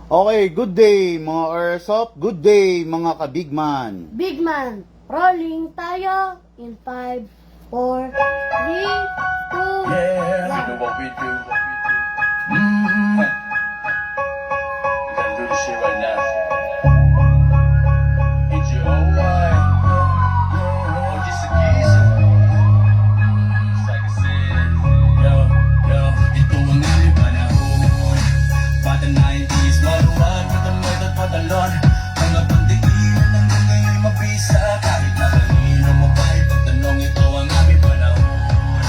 Okay, good day mga Airsoft, good day mga kabigman. Big man, rolling tayo in 5, 4, 3, 2, Yeah, we do 1. what we do. Mm-hmm. We gotta do this shit right now. Get your own wine. Or just a geezer. Just like I said. Yo, ito ang aming panahon. Bata 90s, maluwag na damit at patalon. Mga pandikinan hanggang ngayon mabisa. Kahit na kanino mabay, pagtanong ito ang aming panahon.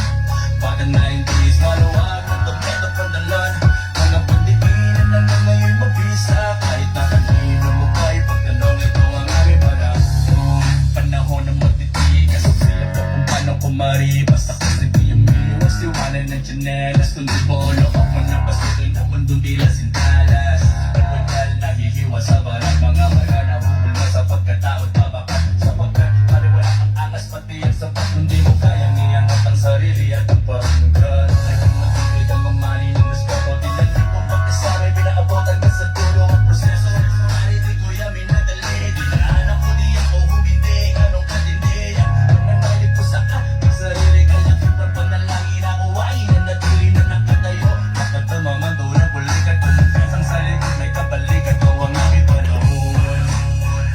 Bata 90s, maluwag na damit at patalon. Mga pandikinan hanggang ngayon mabisa. Kahit na kanino mabay, pagtanong ito ang aming panahon. Panahon na magtitigas, sila po kung paano kumari. Basta kasi di yung miwas, iwanan ng tsinelas. Kundi polo ako na pasukin na kundong tila sintalas. Pagkakal nahihiwa sa barang mga mga nahulog na sa pagkataot mabakat. Sapagkat pare wala kang angas pati ang sapat. Kundi mo kayang iangat ang sarili at ang pangkat. Naging matibig ang mamali ng respeto. Tilan di ko pagkasabay pinaabot hanggang sa dulo ang proseso. Mari di ko yamin nadali. Dinaanan ko di ako humindi. Anong katindi yan? Ang nanalik ko sa aking sarili. Kaya kitang panalangin ako ay nanatili na nakatayo. Nakatamang doon bulik at tumakas ang sa likod. May kabalikat ko ang aming panahon.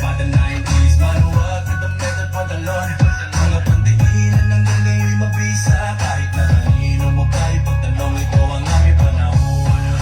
Bata 90s, maluwag na damit at patalon. Mga pandikinan hanggang ngayon mabisa. Kahit na kanino mo kaya pagtanong ito ang aming panahon.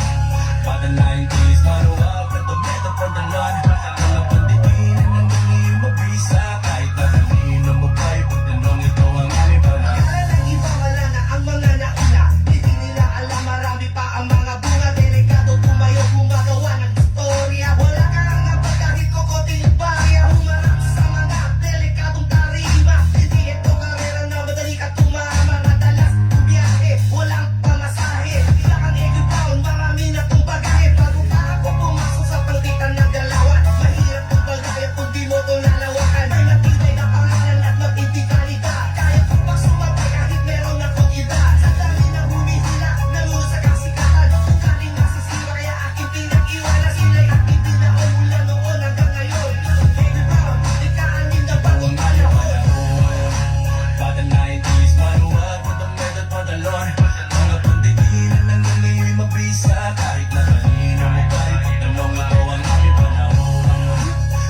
Bata 90s, maluwag na damit at patalon. Mga pandikinan hanggang ngayon mabisa. Kahit na kanino mo kaya pagtanong ito ang aming panahon. Wala nang iba, wala na ang mga nauna. Hindi nila alam, marami pa ang mga bunga. Delikado tumayo, gumagawa ng istorya. Wala ka lang nga ba kahit kokoting barya. Humarap sa mga delikadong tarima. Hindi ito karera na madali ka tumama. Madalas bumiyahe, walang pamasahe. Tila kang egg bound, marami na kong bagahe. Bago pa ako pumasok sa palitan ng galawan. Mahirap kong pagkaya kung di mo ito lalawakan. May matibay na pangalan at matindi kalidad. Kaya ko pang sumabay kahit meron akong iba. Sa dami na humihila, nalusa kang sikatan. Ugaling nasisira kaya aking pinag-iwanan. Sila'y aking tinaon mula noon hanggang ngayon. Egg bound, ikaanin na bagong panahon. Bata 90s, maluwag na damit at patalon. Mga pandikinan hanggang ngayon mabisa. Kahit na kanino mo kaya pagtanong ito ang aming panahon.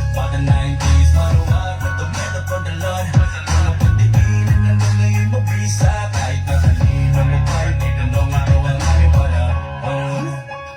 Bata 90s, maluwag na damit at patalon. Mga pandikinan hanggang ngayon mabisa. Kahit na kanino mo kaya pagtanong ito ang aming panahon.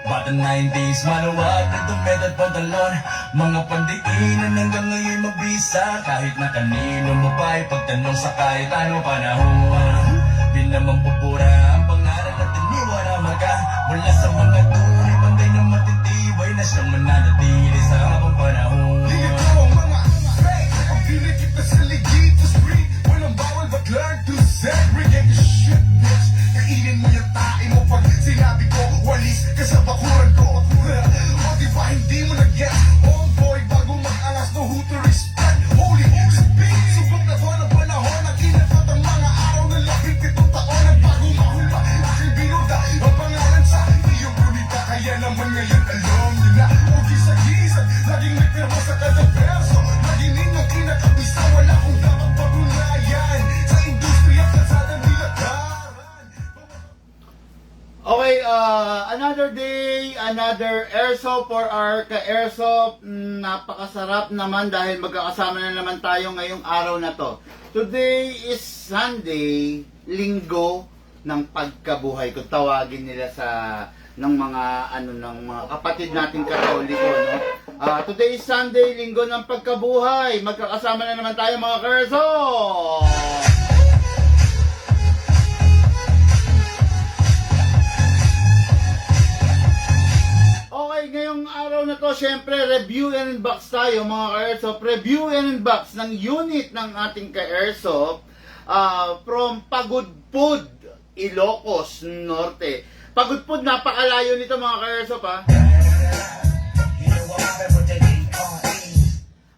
Bata 90s, maluwag na damit at pantalon. Mga pandikinan hanggang ngayon mabisa. Kahit na kanino mo pa pagtanong sa kahit ano panahon. Di naman pupura ang pangalan at tiniwala maka. Mula sa mga tunay, panday na matitibay na siyang mananatili sa habang panahon. Dito ang mga fake. Ang pinikit na sa legit to street. Walang bawal but learn to segregate your shit, bitch. Kainin mo yung tae mo pag sinabi ko walis ka sa bakuran ko. O di ba hindi mo na-get? Homeboy, bago mag-alas no who to respect. Holy speak. Subok na to ng panahon. Naginagpat ang mga araw na 17 taon. Nagbago mahula. Aking binuda ang pangalan sa iyong gunita. Kaya naman ngayon alam niyo na. O gisa-gisa, laging may pirma sa kada verso. Laging ninyong kinakabisa. Wala kong dapat patunayan. Sa industriya, kalsada nilakaran. Okay, another day, another airsoft for our ka-airsoft. Napakasarap naman dahil magkakasama na naman tayo ngayong araw na to. Today is Sunday, linggo ng pagkabuhay. Kung tawagin nila sa ng mga ng mga kapatid nating Katoliko, no? Today is Sunday, linggo ng pagkabuhay. Magkakasama na naman tayo mga ka-airsoft. Okay, ngayong araw na to, syempre, review and unbox tayo mga ka-airsoft. Review and unbox ng unit ng ating ka-airsoft from Pagudpud, Ilocos Norte. Pagudpud, napakalayo nito mga ka-airsoft, ha?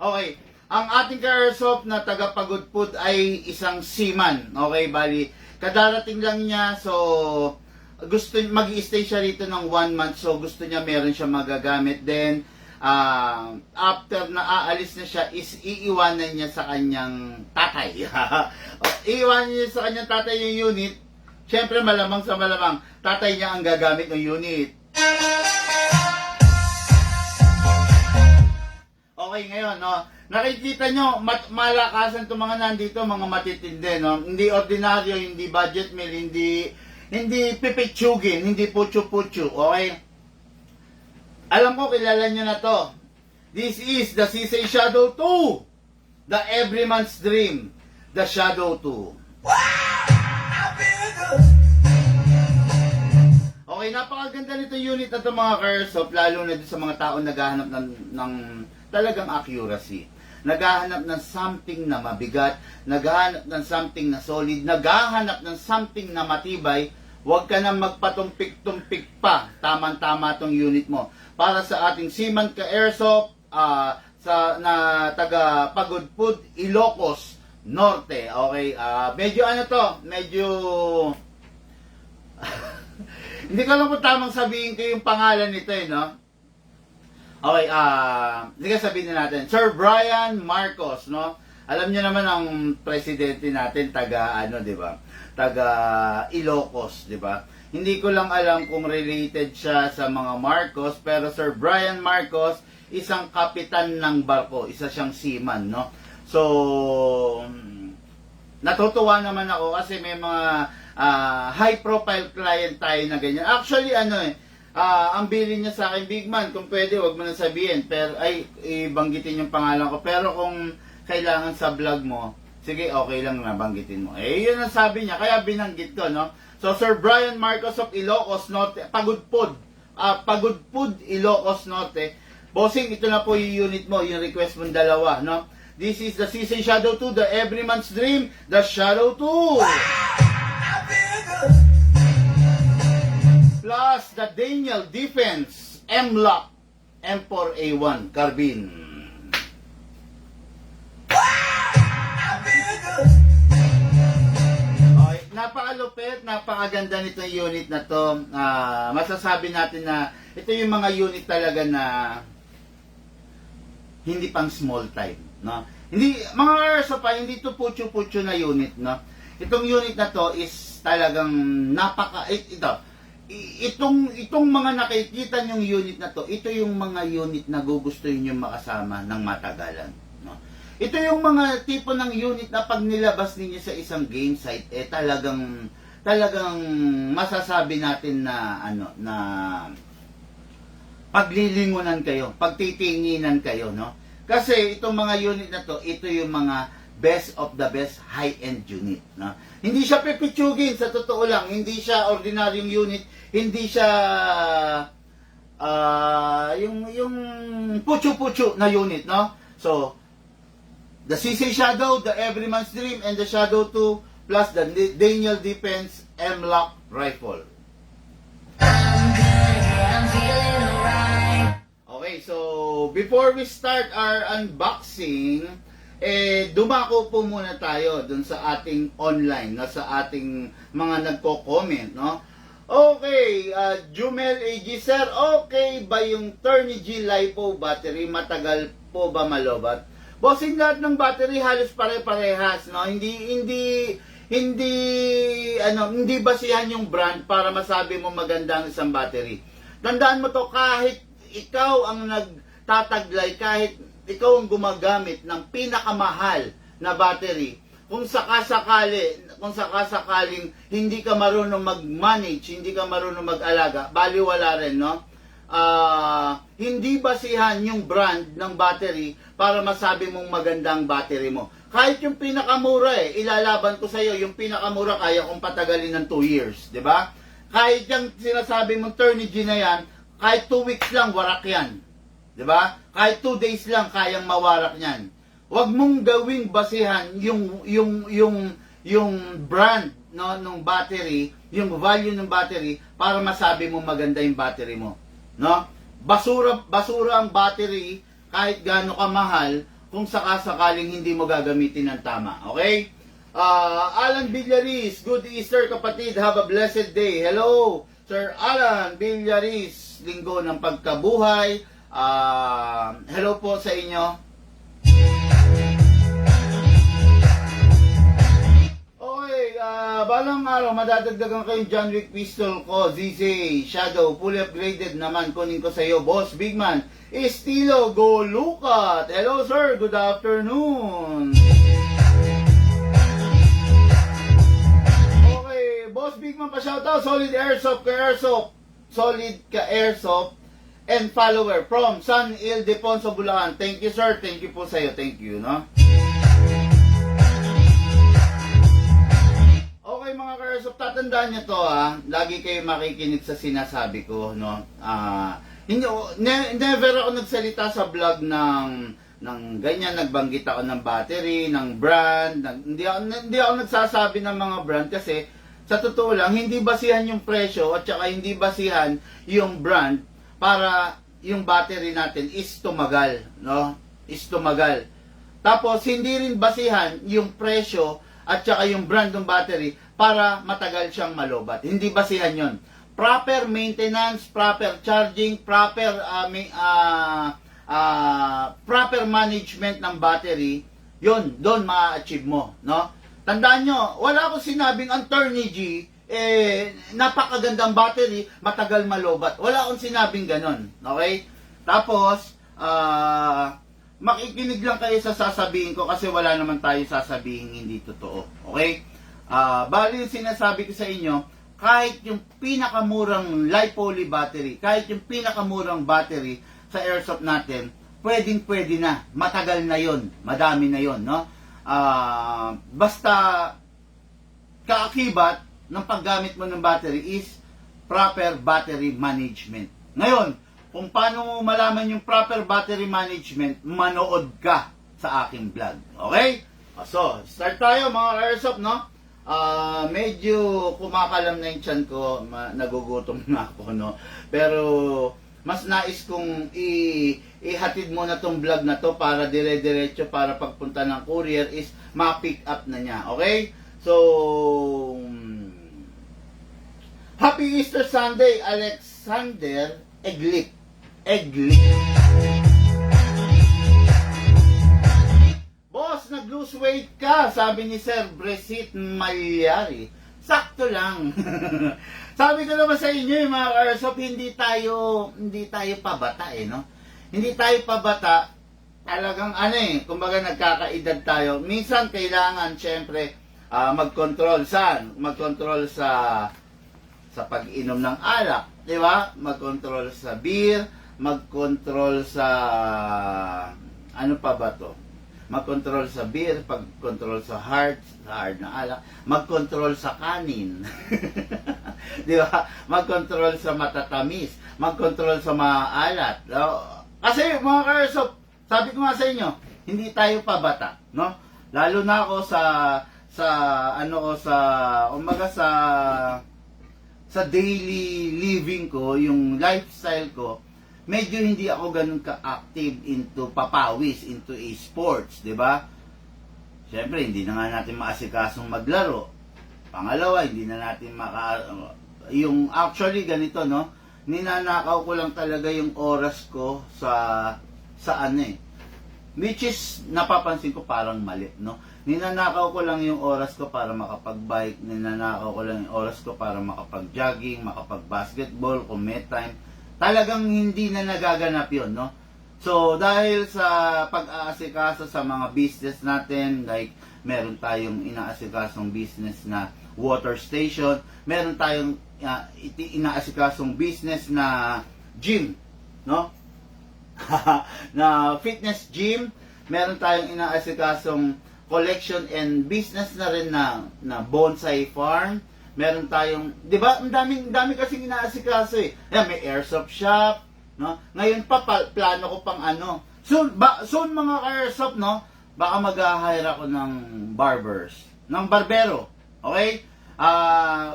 Okay, ang ating ka-airsoft na taga Pagudpud ay isang seaman. Okay, bali, kadarating lang niya, so gusto mag-i-stay siya rito ng 1 month, so gusto niya meron siya magagamit. Then after na aalis na siya is iiwanan niya sa kanyang tatay. Iiwanan niya sa kanyang tatay yung unit. Siyempre malamang sa malamang tatay niya ang gagamit ng unit. Okay, ngayon, no, nakikita nyo, malakasan itong mga nandito, mga matitindi, no? Hindi ordinaryo, hindi budget meal, hindi pipitsugin, hindi putyo-putyo, okay? Alam ko, kilala nyo na to. This is the Sisay Shadow 2, the Everyman's Dream, the Shadow 2. Okay, napakaganda nito unit na ito mga Kersof, lalo na sa mga tao naghahanap ng talagang accuracy. Naghahanap ng something na mabigat, naghahanap ng something na solid, naghahanap ng something na matibay. Huwag ka na magpatumpik-tumpik pa. Tama-tama tong unit mo. Para sa ating Seaman Ka-Airsoft, na taga Pagudpud, Ilocos Norte. Okay, medyo ano to, medyo hindi ko alam kung tamang sabihin ko yung pangalan nito no? Okay, sige sabihin na natin. Sir Brian Marcos, no? Alam niyo naman ang presidente natin, taga di ba? Taga Ilocos, di ba? Hindi ko lang alam kung related siya sa mga Marcos, pero Sir Brian Marcos, isang kapitan ng barko, isa siyang seaman, no? So, natutuwa naman ako kasi may mga high profile client tayo na ganyan. Actually, ang bilin niya sa akin, Big Man, kung pwede, wag mo na sabihin, pero ibanggitin yung pangalan ko. Pero kung kailangan sa vlog mo, sige, okay lang na banggitin mo. Yun ang sabi niya, kaya binanggit ko, no? So, Sir Brian Marcos of Ilocos Norte, Pagudpud, Ilocos Norte. Bossing, ito na po yung unit mo, yung request mong dalawa, no? This is the Sisay Shadow 2, the Everyman's Dream, the Shadow 2. Plus the Daniel Defense M-Lock M4A1 Carbine. Okay, napakalupit, napakaganda nitong unit na to. Masasabi natin na ito yung mga unit talaga na hindi pang small time, no? Hindi mga Airsoft pa, hindi to putyo-putyo na unit, no? Itong unit na to is talagang itong mga nakikita nyong unit na to, ito yung mga unit na gugustuhin nyo makasama ng matagalan, no? Ito yung mga tipo ng unit na pag nilabas ninyo sa isang game site, talagang masasabi natin na na paglilingunan kayo, pagtitinginan kayo, no? Kasi itong mga unit na to, ito yung mga best of the best high-end unit, no? Hindi siya pipitsugin, sa totoo lang, hindi siya ordinaryong unit, hindi siya yung putyo-putyo na unit, no? So, the Sisay Shadow, the Everyman's Dream, and the Shadow 2, plus the Daniel Defense M-Lock Rifle. Okay, so before we start our unboxing, dumako po muna tayo dun sa ating online, no, sa ating mga nagko-comment, no? Okay, Jumel AG, sir, okay ba yung Turnigy LiPo battery? Matagal po ba malobat? Bossing, lahat ng battery halos pare-parehas, no? Hindi basihan yung brand para masabi mo maganda ang isang battery. Tandaan mo to, kahit ikaw ang nagtataglay, kahit ikaw ang gumagamit ng pinakamahal na battery, kung sakasakaling hindi ka marunong mag-manage, hindi ka marunong mag-alaga, baliwala rin, no? Hindi basihan yung brand ng battery para masabi mong magandang battery mo. Kahit yung pinakamura, ilalaban ko sa'yo, yung pinakamura kaya kong patagalin ng 2 years, di ba? Kahit yung sinasabi mong Turnigy na yan, kahit 2 weeks lang, warak yan. Diba? Kahit 2 days lang, kayang mawarak yan. Huwag mong gawing basihan yung brand, no, ng battery, yung value ng battery, para masabi mo maganda yung battery mo. No? Basura ang battery, kahit gaano kamahal, kung sakasakaling hindi mo gagamitin ng tama. Okay? Alan Villaris, good Easter kapatid, have a blessed day. Hello Sir Alan Villaris, Linggo ng Pagkabuhay. Hello po sa inyo. Okay, balang araw, madadagdagan kayong John Wick pistol ko, ZZ, Shadow, fully upgraded naman, kunin ko sa iyo, Boss Bigman, Estilo, Go Lukat. Hello sir, good afternoon. Okay, Boss Bigman pa shoutout, Solid Airsoft ka Airsoft, Solid ka Airsoft, and follower from San Ildefonso, Bulacan. Thank you sir, thank you po sa iyo, thank you, no? Okay mga ka-Airsoft, tatandaan nyo to lagi kayo makikinig sa sinasabi ko, no? Never ako nagsalita sa vlog ng ganyan, nagbanggit ako ng battery, ng brand, hindi ako nagsasabi ng mga brand kasi sa totoo lang, hindi basihan yung presyo at saka hindi basihan yung brand para yung battery natin is tumagal, no? Is tumagal. Tapos hindi rin basihan yung presyo at saka yung brand ng battery para matagal siyang malobat. Hindi basihan yon. Proper maintenance, proper charging, proper proper management ng battery, yon doon ma-achieve mo, no? Tandaan nyo, wala akong sinabing ang Turnigy napakagandang battery, matagal malobat. Wala akong sinabing ganon, okay? Tapos makikinig lang kayo sa sasabihin ko kasi wala naman tayo sasabihin hindi totoo, okay? Bali yung sinasabi ko sa inyo, kahit yung pinakamurang LiPo battery, kahit yung pinakamurang battery sa airsoft natin, pwede na, matagal na yon, madami na yon, no? Basta kaakibat ng paggamit mo ng battery is proper battery management. Ngayon, kung paano mo malaman yung proper battery management, manood ka sa aking vlog, okay? So, start tayo mga airsoft, no? Medyo kumakalam na yung tiyan ko, nagugutom na ako, no? Pero mas nais kong ihatid mo na tong vlog na to para dire-diretso para pagpunta ng courier is ma-pick up na niya, okay? So, Happy Easter Sunday, Alexander Eglik. Boss, nag-lose weight ka, sabi ni Sir Bresit Malyari. Sakto lang. Sabi ko naman sa inyo, mga airsoft, hindi tayo pabata no? Hindi tayo pabata. Talagang kumbaga nagkakaedad tayo. Minsan kailangan syempre mag-control sa pag-inom ng alak, di ba? Mag-control sa beer, mag-control sa ano pa ba to? Mag-control sa beer, pag-control sa hard na alak, mag-control sa kanin. Di ba? Mag-control sa matatamis, mag-control sa maalat. Kasi mga ka-airsoft, sabi ko nga sa inyo, hindi tayo pabata, no? Lalo na ako sa daily living ko, yung lifestyle ko, medyo hindi ako ganun ka-active into papawis, into e-sports, di ba? Siyempre, hindi na nga natin maasikasong maglaro. Pangalawa, hindi na natin yung actually ganito, no? Ninanakaw ko lang talaga yung oras ko sa which is napapansin ko parang mali, no? Ninanakaw ko lang yung oras ko para makapag-bike, ninanakaw ko lang yung oras ko para makapag-jogging, makapag-basketball, kung may time. Talagang hindi na nagaganap yun, no? So, dahil sa pag-aasikaso sa mga business natin, like, meron tayong inaasikasong business na water station, meron tayong inaasikasong business na gym, no? Na fitness gym, meron tayong inaasikasong collection and business na rin na bonsai farm. Meron tayong, 'di ba? Ang dami kasing inaasikaso eh. Ayan, may airsoft shop, no? Ngayon pa plano ko pang soon mga airsoft, no? Baka mag-hire ako ng barbero. Okay?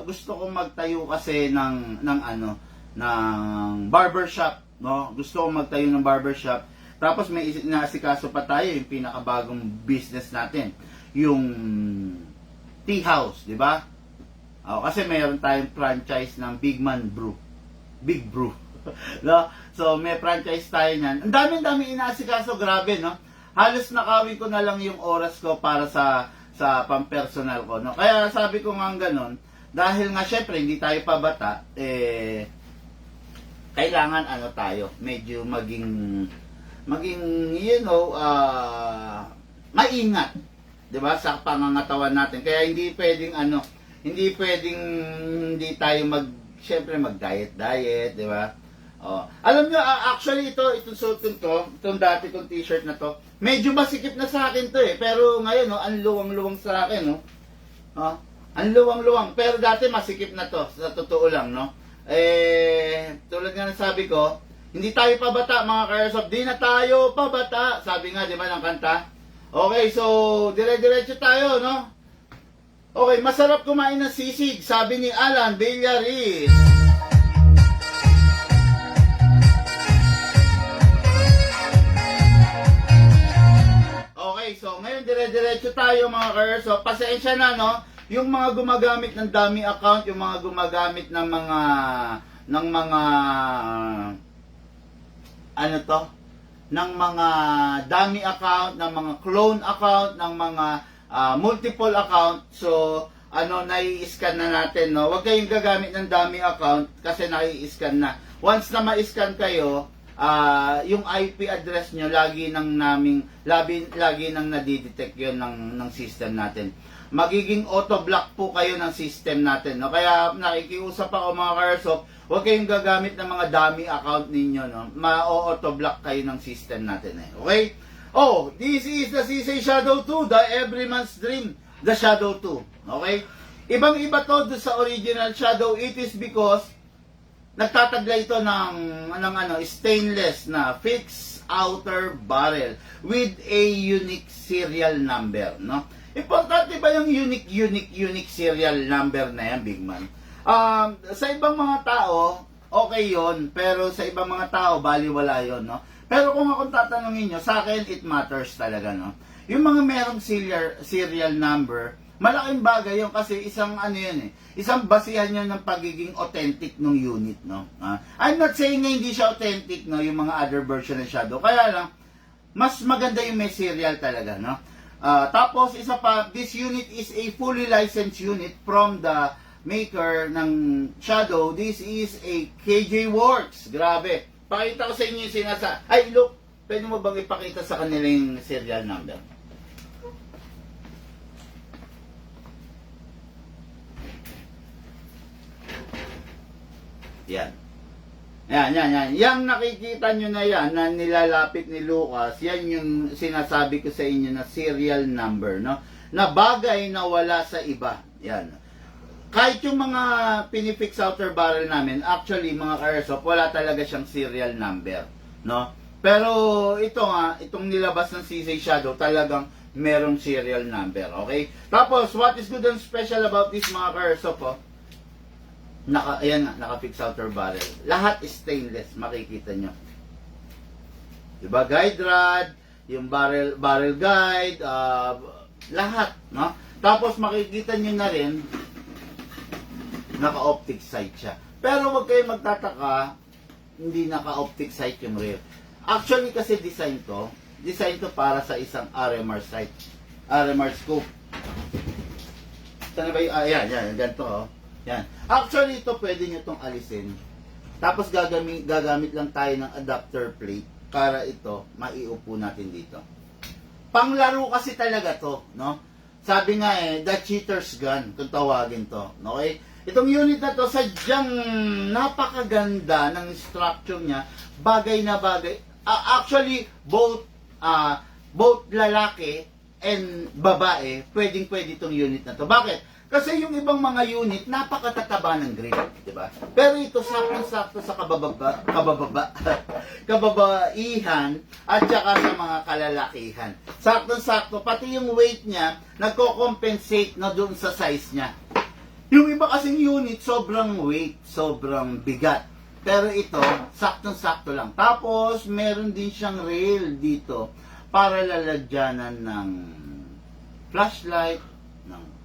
Gusto kong magtayo kasi ng barbershop, no? Gusto kong magtayo ng barbershop. Tapos may inaasikaso pa tayo yung pinakabagong business natin, yung tea house, di ba? Kasi mayroon tayong franchise ng Big Man Brew. Big Brew. No? So, may franchise tayo niyan. Ang dami-dami inaasikaso, grabe, no? Halos nakawin ko na lang yung oras ko para sa pampersonal ko, no? Kaya sabi ko nga ganun, dahil nga syempre hindi tayo pabata, kailangan tayo, medyo maging maingat, 'di ba, sa pangangatawan natin. Kaya hindi pwedeng hindi tayo syempre mag-diet, 'di ba? Alam nyo, actually itong suot ko, itong dati kong t-shirt na to, medyo masikip na sa akin to pero ngayon ang luwang-luwang sa akin, no? Ang luwang-luwang, pero dati masikip na to, sa totoo lang, no? Tulad nga ng sabi ko, hindi tayo pabata mga ka-airsoft, di na tayo pabata, sabi nga, di ba, ng kanta? Okay, so, dire-diretso tayo, no? Okay, masarap kumain ng sisig, sabi ni Alan Villaris. Okay, so, ngayon dire-diretso tayo mga ka-airsoft, pasensya na, no? Yung mga gumagamit ng dummy account, yung mga gumagamit ng mga ng mga dummy account, ng mga clone account, ng mga multiple account. So, nai-scan na natin, no? Huwag kayong gagamit ng dummy account kasi nai-scan na. Once na ma-scan kayo, yung IP address nyo, lagi nang nadidetect yun ng system natin. Magiging auto-block po kayo ng system natin, no? Kaya nakikiusap ako mga ka-airsoft, huwag kayong gagamit ng mga dummy account ninyo, no? Ma-auto-block kayo ng system natin, okay? This is the CC Shadow 2, the everyman's dream, the Shadow 2, okay? Ibang-iba to doon sa original Shadow. It is because nagtataglay ito ng stainless na fixed outer barrel with a unique serial number, no? Importante ba yung unique serial number na yan, Big Man? Sa ibang mga tao, okay yon, pero sa ibang mga tao, baliwala yon, no? Pero kung akong tatanungin nyo, sa akin, it matters talaga, no? Yung mga merong serial number, malaking bagay yun kasi isang isang basihan yun ng pagiging authentic ng unit, no? I'm not saying na hindi siya authentic, no, yung mga other version ng Shadow. Kaya lang, mas maganda yung may serial talaga, no? Tapos, isa pa, this unit is a fully licensed unit from the maker ng Shadow. This is a KJ Works. Grabe. Pakita ko sa inyo yung look, pwede mo bang ipakita sa kanila yung serial number? Yan. Yan. Yang nakikita nyo na yan, na nilalapit ni Lucas, yan yung sinasabi ko sa inyo na serial number, no? Na bagay na wala sa iba. Yan. Kahit yung mga pinifix outer barrel namin, actually, mga ka-airsoft, wala talaga siyang serial number, no? Pero ito nga, itong nilabas ng CC Shadow, talagang merong serial number, okay? Tapos, what is good and special about this, mga ka-airsoft, naka-fix outer barrel. Lahat stainless, makikita nyo. Diba? Guide rod, yung barrel guide, lahat, no? Tapos makikita nyo na rin, naka-optic sight siya. Pero huwag kayo magtataka, hindi naka-optic sight yung rear. Actually kasi design to para sa isang RMR sight. RMR scope. Saan ba yung, yan, ganito, oh. Yan. Actually, ito pwede nyo itong alisin. Tapos gagamit lang tayo ng adapter plate para ito, maiupo natin dito. Panglaro kasi talaga to, no? Sabi nga the cheater's gun, kung tawagin to. Okay? Itong unit na to, sadyang napakaganda ng structure niya. Bagay na bagay. Actually, both lalaki and babae, pwedeng-pwede itong unit na to. Bakit? Kasi yung ibang mga unit, napakatataba ng grip, di ba? Pero ito, sakto-sakto sa kababaihan at saka sa mga kalalakihan. Sakto-sakto, pati yung weight niya, nagko-compensate na doon sa size niya. Yung iba kasing unit, sobrang weight, sobrang bigat. Pero ito, saktong-sakto lang. Tapos, meron din siyang rail dito para lalagyanan ng flashlight,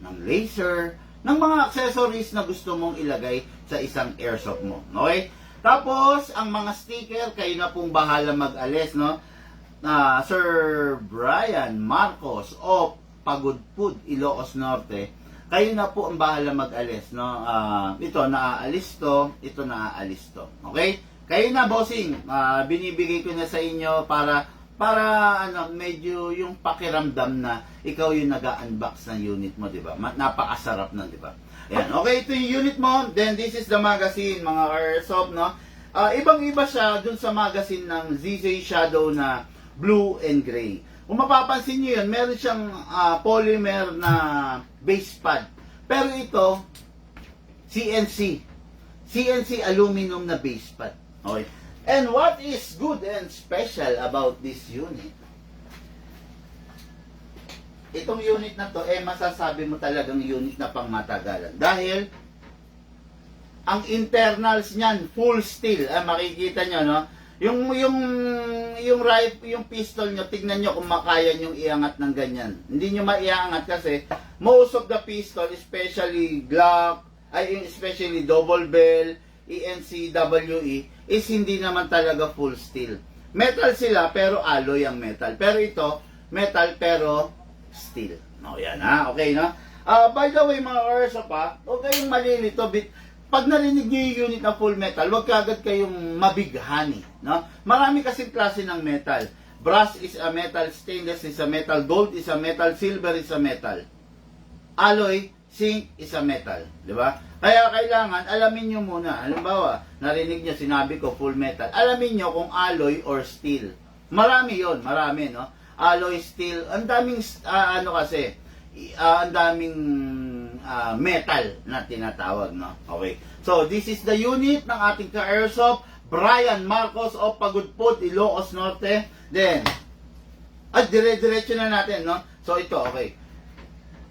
ng laser, ng mga accessories na gusto mong ilagay sa isang airsoft mo. Okay? Tapos, ang mga sticker, kayo na pong bahala mag-alis, no? Sir Brian Marcos o Pagudpud, Ilocos Norte, kayo na po ang bahala mag-alis, no? Ito naaalis to, ito naaalis to. Okay? Kayo na, bossing. Binibigay ko na sa inyo para medyo yung pakiramdam na ikaw yung nag-unbox ng unit mo, di ba? Napakasarap na, di ba? Ayan. Okay, ito yung unit mo. Then, this is the magazine, mga airsoft, no? Ibang-iba siya dun sa magazine ng ZZ Shadow na blue and gray. Kung mapapansin nyo yun, meron siyang polymer na base pad. Pero ito, CNC aluminum na base pad. Okay. And what is good and special about this unit? Itong unit na to, masasabi mo talagang unit na pangmatagalan. Dahil, ang internals niyan, full steel. Makikita nyo, no? Yung pistol nyo, tignan nyo kung makaya nyo iangat ng ganyan. Hindi nyo maiangat kasi, most of the pistol, especially Glock, especially double bell, ENCWE, is hindi naman talaga full steel. Metal sila, pero alloy ang metal. Pero ito, metal pero steel. No, yan ha. Okay, no? By the way, mga airsoft huwag kayong malilito. Pag narinig nyo yung unit na full metal, huwag kagad kayong mabighani. No? Marami kasing klase ng metal. Brass is a metal, stainless is a metal, gold is a metal, silver is a metal. Alloy, zinc is a metal. Di ba? Kaya kailangan, alamin nyo muna. Halimbawa, narinig nyo, sinabi ko, full metal. Alamin nyo kung alloy or steel. Marami yon, marami, no? Alloy, steel, ang daming, ang daming metal na tinatawag, no? Okay. So, this is the unit ng ating ka-airsoft, Brian Marcos of Pagudpud, Ilocos Norte. Then, dire-diretso na natin, no? So, ito, okay.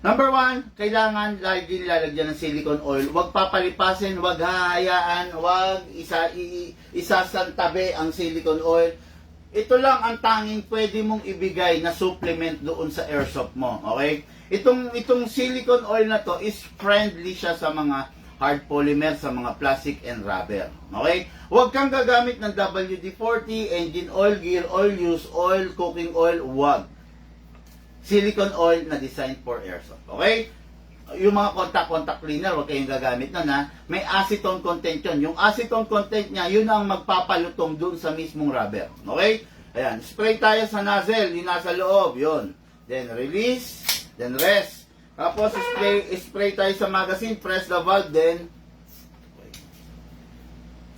Number 1, kailangan lagi nilalagyan ng silicone oil. Huwag papalipasin, huwag hahayaan, huwag isasantabi ang silicone oil. Ito lang ang tanging pwede mong ibigay na supplement doon sa airsoft mo. Okay? Itong silicone oil na to is friendly siya sa mga hard polymer, sa mga plastic and rubber. Okay? Huwag kang gagamit ng WD-40, engine oil, gear oil, use oil, cooking oil, huwag. Silicone oil na designed for airsoft. Okay? Yung mga contact cleaner, huwag kayong gagamit nun, ha. May acetone content yun. Yung acetone content niya, yun ang magpapalutong dun sa mismong rubber. Okay? Ayan. Spray tayo sa nozzle, yung nasa loob. Yun. Then release. Then rest. Tapos spray tayo sa magazine. Press the valve. Then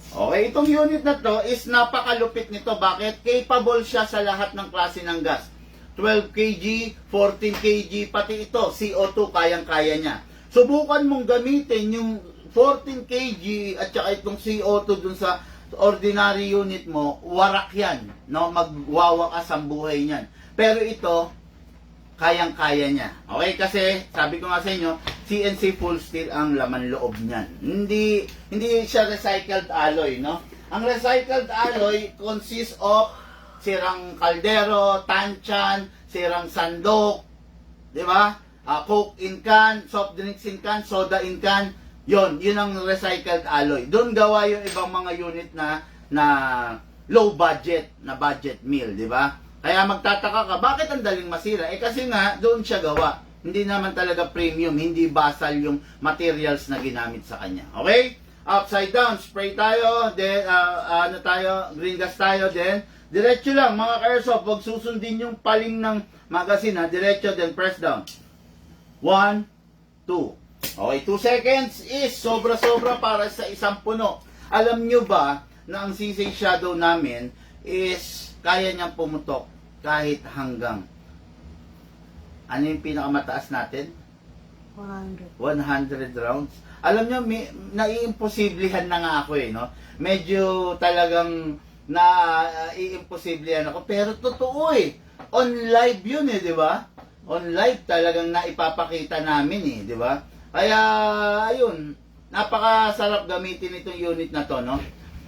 okay. Itong unit na to is napakalupit nito. Bakit? Capable siya sa lahat ng klase ng gas. 12 kg, 14 kg, pati ito, CO2, kayang-kaya niya. Subukan mong gamitin yung 14 kg at saka itong CO2 dun sa ordinary unit mo, warak yan, no? Magwawakas ang buhay niyan. Pero ito, kayang-kaya niya. Okay, kasi sabi ko nga sa inyo, CNC full steel ang laman loob niyan. Hindi siya recycled alloy, no? Ang recycled alloy consists of sirang kaldero, tanchan, sirang sandok, di ba? Coke in can, soft drinks in can, soda in can. Yun ang recycled alloy. Doon gawa yung ibang mga unit na low budget, na budget meal, di ba? Kaya magtataka ka, bakit ang daling masira? Kasi nga, doon siya gawa. Hindi naman talaga premium, hindi basal yung materials na ginamit sa kanya. Okay? Upside down, spray tayo, then, green gas tayo, then, diretso lang, mga airsoft, wag susundin yung paling ng magazine, ha? Diretso, then press down. 1, 2. Okay, 2 seconds is sobra-sobra para sa isang puno. Alam nyo ba na ang ZZ Shadow namin is kaya niyang pumutok kahit hanggang, ano yung pinakamataas natin? 100 rounds. Alam nyo, naiimposiblihan na nga ako no? Medyo talagang naiimposiblihan ako. Pero totoo On live yun di ba? On live talagang naipapakita namin di ba? Kaya, ayun, napakasarap gamitin itong unit na to, no?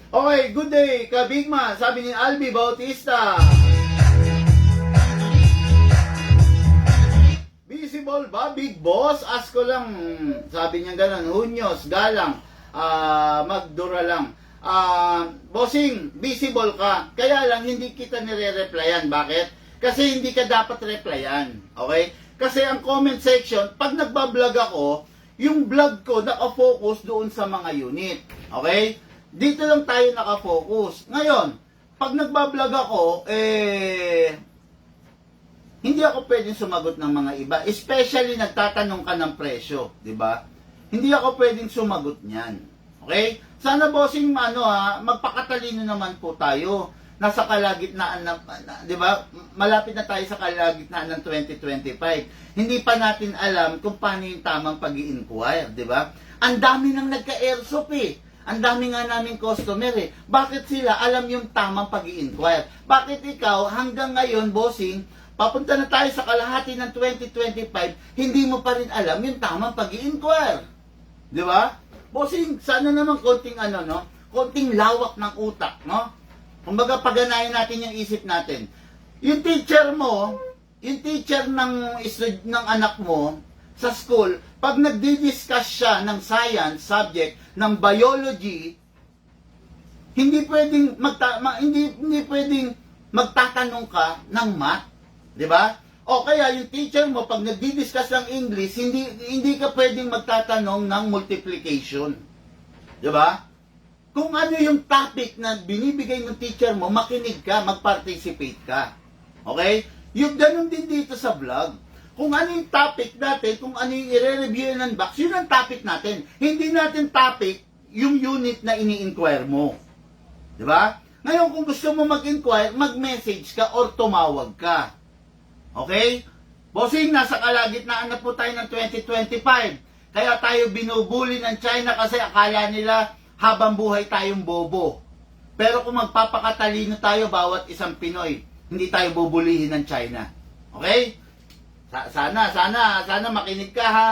Okay, good day, Kabigma, sabi ni Albi Bautista. Busy Visible ba, big boss? Ask ko lang, sabi niya ganun, Hunyos, galang, magdura lang. Bossing, visible ka. Kaya lang, hindi kita nire-replyan. Bakit? Kasi hindi ka dapat replyan. Okay? Kasi ang comment section, pag nagbablog ako, yung vlog ko nakafocus doon sa mga unit. Okay? Dito lang tayo nakafocus. Ngayon, pag nagbablog ako, hindi ako pwedeng sumagot ng mga iba. Especially nagtatanong ka ng presyo. Diba? Hindi ako pwedeng sumagot niyan. Okay? Sana bossing magpakatalino naman po tayo. Nasa kalagitnaan na, 'di ba? Malapit na tayo sa kalagitnaan ng 2025. Hindi pa natin alam kung paano yung tamang pag-i-inquire, 'di ba? Ang dami nang nagka-airsoft eh. Ang dami nga naming customer eh. Bakit sila alam yung tamang pag-i-inquire? Bakit ikaw hanggang ngayon, bossing, papunta na tayo sa kalahati ng 2025, hindi mo pa rin alam yung tamang pag-i-inquire? 'Di ba? Bossing, sana naman konting konting lawak ng utak, no? Kumbaga paganayin natin yung isip natin. Yung teacher mo, yung teacher ng anak mo sa school, pag nagdi-discuss siya ng science subject, ng biology, hindi pwedeng hindi pwedeng magtatanong ka ng math, 'di ba? O kaya yung teacher mo pag nagdi-discuss ng English, hindi ka pwedeng magtatanong ng multiplication. 'Di ba? Kung ano yung topic na binibigay ng teacher mo, makinig ka, mag-participate ka. Okay? Yung ganun din dito sa vlog. Kung ano yung topic natin, kung ano yung i-review ng box, yun ang topic natin. Hindi natin topic yung unit na ini-inquire mo. 'Di ba? Ngayon, kung gusto mo mag-inquire, mag-message ka or tumawag ka. Okay? Bossing, nasa kalagitnaan na po tayo ng 2025. Kaya tayo binubuli ng China kasi akala nila habang buhay tayong bobo. Pero kung magpapakatalino tayo bawat isang Pinoy, hindi tayo bubulihin ng China. Okay? Sana makinig ka ha.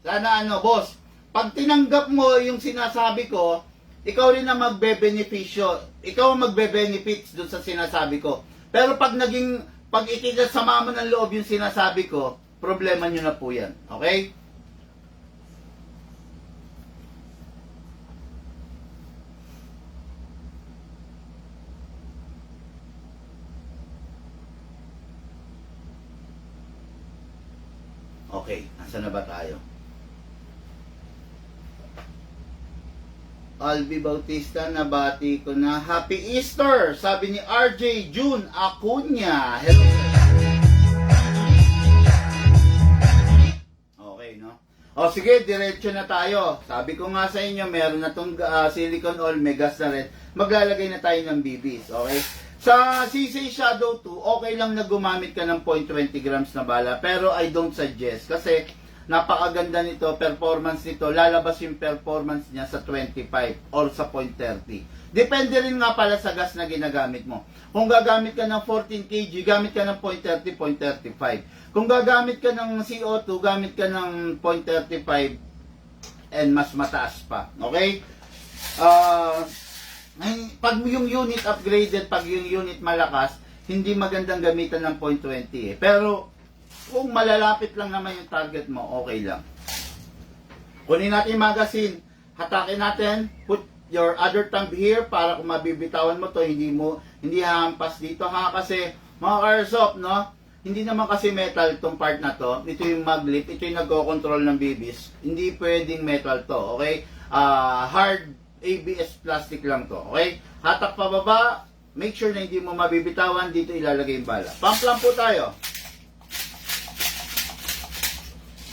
Sana boss, pag tinanggap mo yung sinasabi ko, ikaw rin ang magbe-benepisyo. Ikaw ang magbe-benefits dun sa sinasabi ko. Pero pag ikikasama mo ng loob yung sinasabi ko, problema nyo na po yan. Okay? Okay, nasa na ba tayo? Albi Bautista, nabati ko na. Happy Easter! Sabi ni RJ June Acuña. Hello. Okay, no? O sige, diretso na tayo. Sabi ko nga sa inyo, meron na tong silicone oil, megas na rin. Maglalagay na tayo ng BBs, okay? Sa CC Shadow 2, okay lang na gumamit ka ng 0.20 grams na bala, pero I don't suggest kasi napakaganda nito, performance nito, lalabas yung performance niya sa 25 or sa 0.30. Depende rin nga pala sa gas na ginagamit mo. Kung gagamit ka ng 14 kg, gamit ka ng 0.30, 0.35. Kung gagamit ka ng CO2, gamit ka ng 0.35 and mas mataas pa. Okay? Pag yung unit upgraded, pag yung unit malakas, hindi magandang gamitan ng 0.20 eh. Pero kung malalapit lang naman yung target mo, okay lang. Kunin natin yung magazine, hatakin natin, put your other thumb here para kung mabibitawan mo to, hindi hahampas dito ha, kasi mga airsoft, no? Hindi naman kasi metal tong part na to. Ito yung maglit, ito yung nagko-control ng BBs. Hindi pwedeng metal to, okay? Hard ABS plastic lang to, okay? Hatak pababa, make sure na hindi mo mabibitawan, dito ilalagay yung bala. Pump lang po tayo.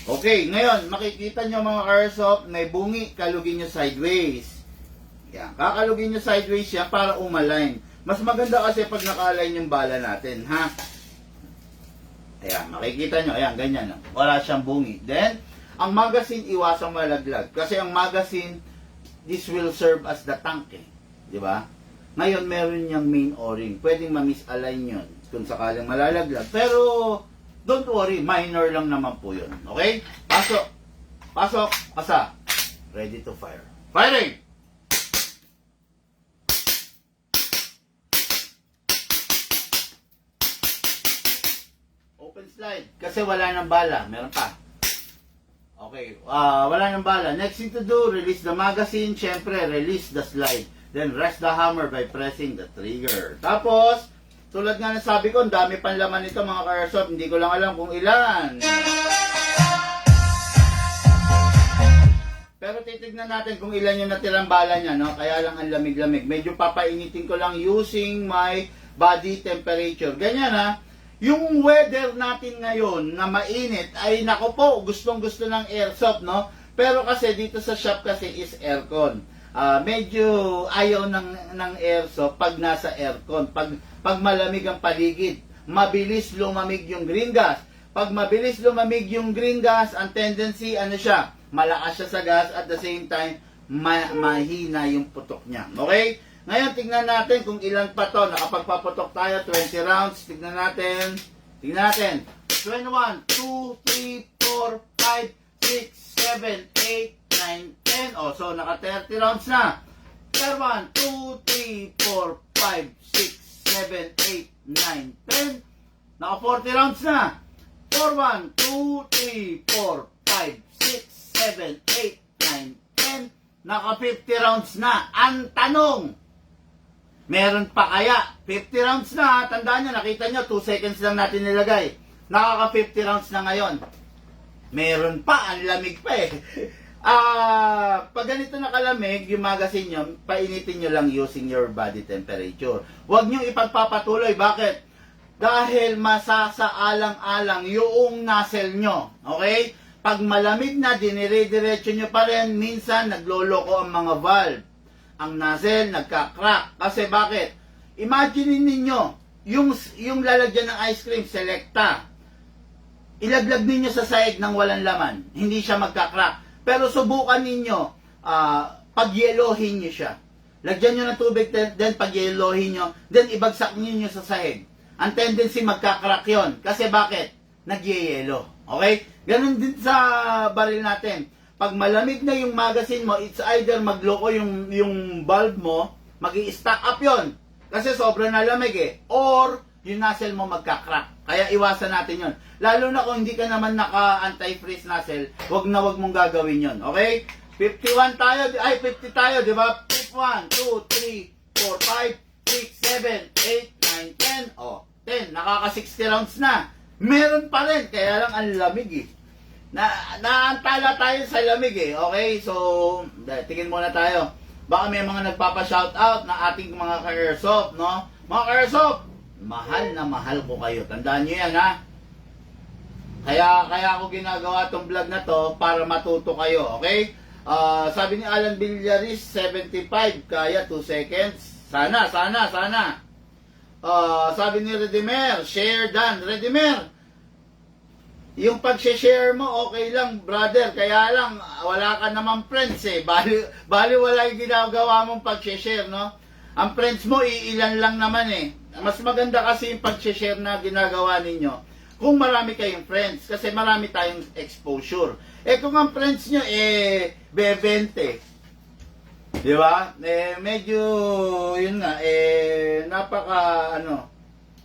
Okay, ngayon, makikita nyo mga airsoft, may bungi, kalugin nyo sideways. Yan, kakalugin nyo sideways yan para umalign. Mas maganda kasi pag naka-align yung bala natin, ha? Ayan, makikita nyo, ayan, ganyan. Wala siyang bungi. Then, ang magazine, iwasang malaglag. Kasi ang magazine, this will serve as the tank, eh. Di ba? Ngayon, meron niyang main o-ring. Pwedeng ma-misalign yun kung sakaling malalaglag. Pero, don't worry, minor lang naman po yun. Okay? Pasok. Pasok. Pasa. Ready to fire. Firing! Open Open slide. Kasi wala ng bala. Meron pa. Okay. Wala ng bala. Next thing to do, release the magazine. Siyempre, release the slide. Then rest the hammer by pressing the trigger. Tapos, tulad nga ng sabi ko, ang dami pang laman nito mga ka-airsoft. Hindi ko lang alam kung ilan. Pero titignan natin kung ilan yung natirang bala niya, no? Kaya lang ang lamig-lamig. Medyo papainitin ko lang using my body temperature. Ganyan, ha? Yung weather natin ngayon na mainit, ay nako po, gustong-gusto ng airsoft, no? Pero kasi dito sa shop kasi is aircon. Medyo ayaw ng airsoft pag nasa aircon. Pag malamig ang paligid, mabilis lumamig yung green gas. Pag mabilis lumamig yung green gas, ang tendency, ano siya, malakas siya sa gas, at the same time, mahina yung putok niya. Okay? Ngayon, tingnan natin kung ilan pa to. Nakapagpaputok tayo, 20 rounds. Tingnan natin. 21, 2, 3, 4, 5, 6, 7, 8, 9, 10. Oh, so naka 30 rounds na. 1, 2, 3, 4, 5, 6, 7, 8, 9, 10. Naka 40 rounds na. 4, 1, 2, 3, 4, 5, 6, 7, 8, 9, 10. Naka 50 rounds na. Ang tanong, meron pa kaya? 50 rounds na. Tandaan nyo, nakita nyo, 2 seconds lang natin nilagay. Nakaka 50 rounds na ngayon. Meron pa, ang lamig pa eh. Pag ganito nakalamig, yung magazine nyo, painitin nyo lang using your body temperature. Huwag nyo ipagpapatuloy. Bakit? Dahil masasaalang-alang yung nozzle nyo. Okay? Pag malamig na, dinire-diretso nyo pa rin, minsan nagloloko ang mga valve. Ang nozzle nagka-crack. Kasi bakit? Imagine ninyo, yung lalagyan ng ice cream, Selecta. Ilaglag ninyo sa sahig ng walang laman. Hindi siya magka-crack. Pero subukan ninyo, pag-yelohin nyo siya. Lagyan nyo ng tubig, then pag-yelohin nyo, then ibagsak ninyo sa sahig. Ang tendency magka-crack yon. Kasi bakit? Nagyeyelo. Okay? Ganun din sa baril natin. Pag malamig na yung magazine mo, it's either magloko yung bulb mo, mag-i-stack up yon. Kasi sobrang nalamig eh. Or, yung nozzle mo magka-crack. Kaya iwasan natin yon. Lalo na kung hindi ka naman naka-anti-freeze nozzle, wag mong gagawin yon. Okay? 51 tayo, 50 tayo, di ba? 1, 2, 3, 4, 5, 6, 7, 8, 9, 10. Oh, 10. Nakaka 60 rounds na. Meron pa rin, kaya lang ang lamig eh. Naantala tayo sa lamig eh. Okay? So, tingin muna tayo. Baka may mga nagpapa-shoutout na ating mga ka-airsoft, no? Mga ka-airsoft, mahal na mahal ko kayo. Tandaan nyo yan, ha? Kaya ako ginagawa tong vlog na to para matuto kayo, okay? Sabi ni Alan Villaris, 75, kaya 2 seconds. Sana. Sabi ni Redimer, share done. Redimer, yung pag-share mo, okay lang, brother. Kaya lang, wala ka naman friends eh. Bali wala yung ginagawa mong pag-share, no? Ang friends mo, iilan lang naman eh. Mas maganda kasi yung pag-share na ginagawa ninyo kung marami kayong friends. Kasi marami tayong exposure. Eh kung ang friends nyo, bebente. Di ba? Medyo, yun nga,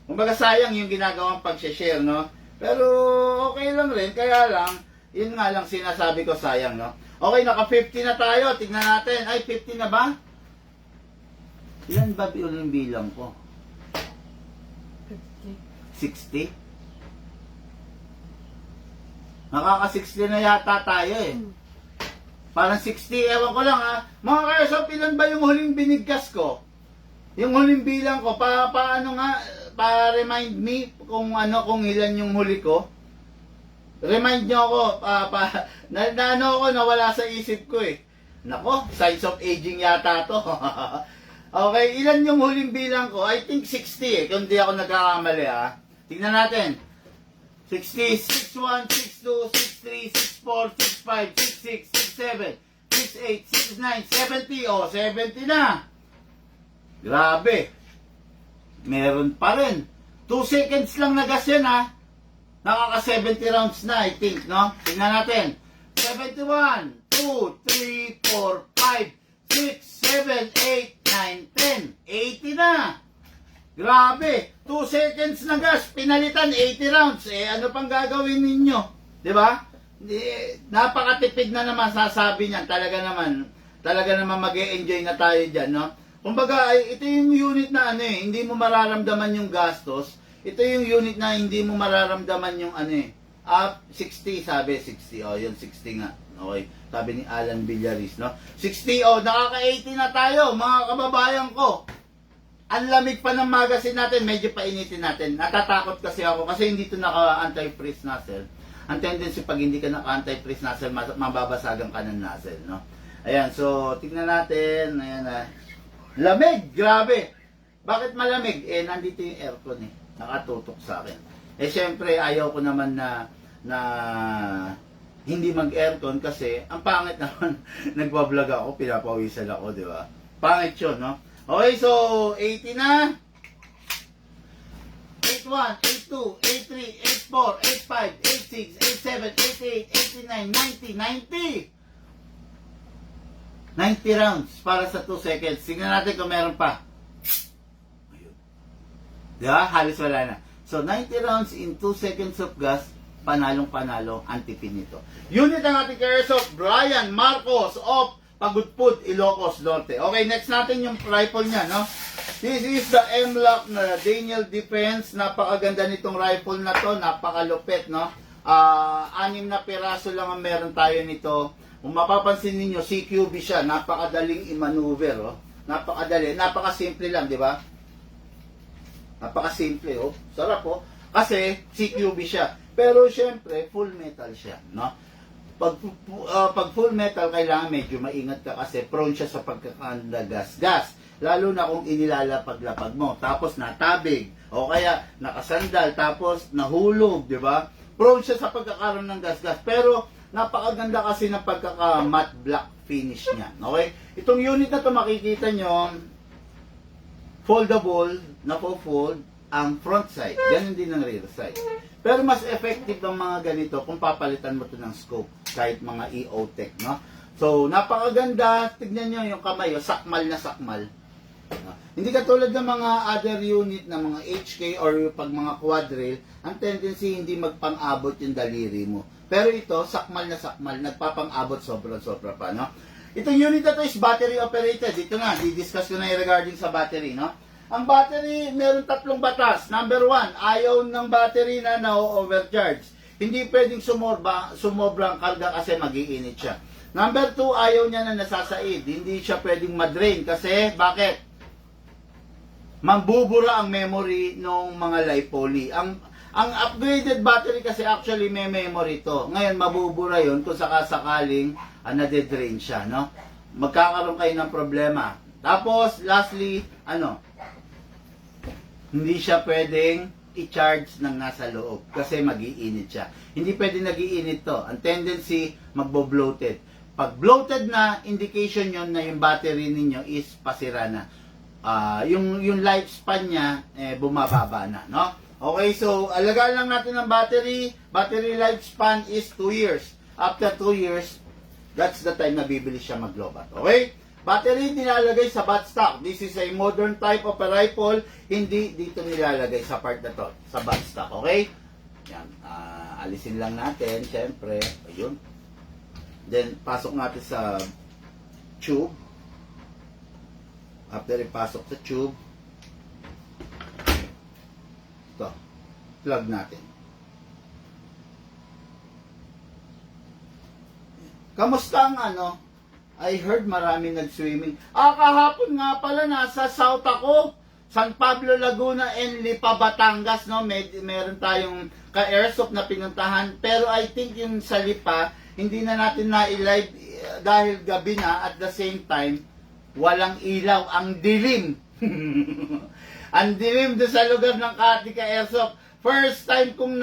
kumbaga sayang yung ginagawang pag-share, no? Pero okay lang rin, kaya lang, yun nga lang sinasabi ko, sayang, no? Okay, naka 50 na tayo, tignan natin. Ay, 50 na ba? Ilan ba yung bilang ko? 60? Nakaka-60 na yata tayo eh. Parang 60, ewan ko lang ha. Mga ka-airsoft, ilan ba yung huling binigkas ko? Yung huling bilang ko, paano nga, pa-remind me kung ilan yung huli ko. Remind nyo ako, nawala sa isip ko eh. Nako, signs of aging yata to. Okay, ilan yung huling bilang ko? I think 60 eh, kung di ako nagkakamali ha. Tingnan natin. 60, 61, 62, 63, 64, 65, 66, 67, 68, 69, 70. Oh, 70 na. Grabe. Meron pa rin. 2 seconds lang nagas yan ha. Nakaka 70 rounds na I think, no? Tingnan natin. 71, 2, 3, 4, 5, 6, 7, 8, 9, 10. 80 na. Grabe, 2 seconds na gas, pinalitan 80 rounds. Ano pang gagawin ninyo? 'Di ba? Napakatipid na naman sasabi niyan. Talaga naman mag-e-enjoy na tayo diyan, no? Kumbaga, ito yung unit na hindi mo mararamdaman yung gastos. Ito yung unit na hindi mo mararamdaman yung 60 sabi, 60. Yun 60 nga. Okay, sabi ni Alan Villaris, no? 60, nakaka-80 na tayo, mga kababayan ko. Ang lamig pa ng magazine natin, medyo painitin natin. Natatakot kasi ako kasi hindi ito naka-anti-freeze nozzle. Ang tendency pag hindi ka naka-anti-freeze nozzle, mababasagan ka ng nozzle, no? Ayan, so tignan natin. Ayan na. Lamig, grabe. Bakit malamig? Nandito yung aircon nakatutok sa akin. Syempre, ayaw ko naman na hindi mag-aircon kasi ang pangit naman. Nagbablog ako, pinapawisan ako, di ba? Pangit yun, no? Okay, so 80 na. 81, 82, 83, 84, 85, 86, 87, 88, 89, 90. 90 rounds para sa 2 seconds. Tingnan natin kung meron pa. Ayun. Diba? Halos wala na. So, 90 rounds in 2 seconds of gas, panalong-panalo, anti-finito. Unit ang ating Airsoft, Brian Marcos of Pagudpud, Ilocos Norte. Okay, next natin yung rifle niya, no? This is the M-Lock na Daniel Defense. Napakaganda nitong rifle na to. Napakalupit, no? 6 na piraso lang ang meron tayo nito. Kung mapapansin ninyo, CQB siya. Napakadaling i-maneuver, oh. Napakadali. Napakasimple lang, di ba? Napakasimple, oh. Sarap, oh. Kasi CQB siya. Pero, syempre, full metal siya, no? Pag full metal, kailangan medyo maingat ka kasi prone siya sa pagkakanda-gas-gas. Lalo na kung inilalapag-lapag mo. Tapos natabig. O kaya nakasandal. Tapos nahulog. Di ba? Prone siya sa pagkakaroon ng gas-gas. Pero napakaganda kasi ng pagkaka-matte black finish niya. Okay? Itong unit na to makikita nyo, foldable, na-fold ang front side. Ganun din ang rear side. Pero mas effective ang mga ganito kung papalitan mo to ng scope. Kahit mga EOTech, no? So, napakaganda. Tignan nyo yung kamay, sakmal na sakmal. No? Hindi katulad ng mga other unit na mga HK or pag mga quad rail, ang tendency hindi magpang-abot yung daliri mo. Pero ito, sakmal na sakmal, nagpapang-abot sobra-sobra pa, no? Itong unit na to is battery operated. Ito nga, di-discuss ko na yung regarding sa battery, no? Ang battery, meron 3 batas. Number 1, ayaw ng battery na na-overcharge. Hindi pwedeng sumobrang karga kasi mag-iinit siya. Number 2, ayaw niya na nasasaid. Hindi siya pwedeng madrain kasi, bakit? Mambubura ang memory ng mga lipoly. Ang upgraded battery kasi actually may memory to. Ngayon, mabubura yon kung sakasakaling nade-drain siya, no? Magkakaroon kayo ng problema. Tapos, lastly, hindi siya pwedeng i-charge ng nasa loob kasi mag-iinit siya. Hindi pwedeng nag-iinit to. Ang tendency, magbo-bloated. Pag bloated na, indication yon na yung battery ninyo is pasira na. Yung lifespan niya, bumababa na, no? Okay, so, alagaan lang natin ang battery. Battery lifespan is 2 years. After 2 years, that's the time na bibili siya mag-lobat. Okay? Battery nilalagay sa buttstock. This is a modern type of a rifle. Hindi dito nilalagay sa part na to. Sa buttstock. Okay? Yan. Alisin lang natin. Siyempre. Ayun. Then, pasok natin sa tube. After ipasok sa tube, ito. Plug natin. Kamusta ang I heard marami nag-swimming. Kahapon nga pala, nasa South ako. San Pablo, Laguna, and Lipa, Batangas, no? Meron tayong ka-airsoft na pinuntahan. Pero I think yung sa Lipa, hindi na natin na-live dahil gabi na at the same time, walang ilaw. Ang dilim. Ang dilim doon sa lugar ng Kati ka-airsoft. First time kong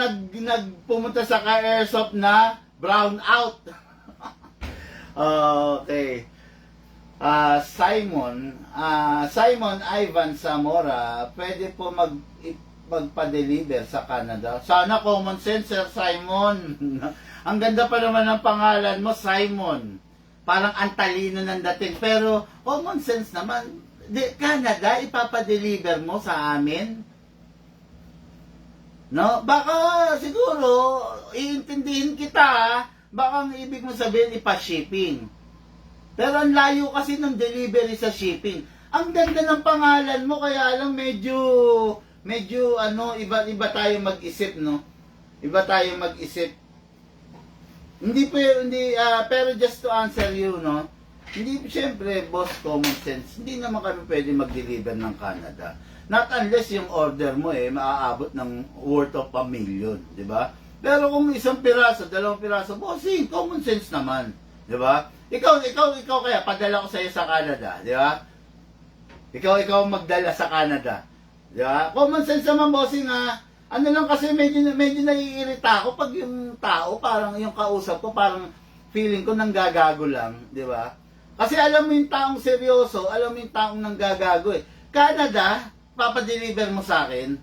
pumunta sa ka-airsoft na brown out. Okay. Simon Ivan Zamora, pwede po magpa-deliver sa Canada. Sana common sense, Sir Simon. Ang ganda pa naman ng pangalan mo, Simon. Parang antalino ng dating. Pero common sense naman, Canada, ipapadeliver mo sa amin? No? Baka siguro, iintindihin kita, baka ang ibig mo sabihin ipa-shipping. Pero ang layo kasi ng delivery sa shipping. Ang ganda ng pangalan mo, kaya lang medyo iba tayo mag-isip, no? Iba tayo mag-isip. Pero just to answer you, no? Hindi, syempre, boss, common sense. Hindi naman kami pwede mag-deliver ng Canada. Not unless yung order mo maaabot ng worth of 1 million, di ba? Pero kung 1 piraso, 2 piraso, bossing, common sense naman, di ba? Ikaw kaya, padala ko sa'yo sa Canada, di ba? Ikaw magdala sa Canada, di ba? Common sense naman, bossing, ha? Ano lang kasi, medyo naiirita ako pag yung tao, parang yung kausap ko, parang feeling ko nanggagago lang, di ba? Kasi alam mo yung taong seryoso, alam mo yung taong nanggagago eh. Canada, papadeliver mo sa akin.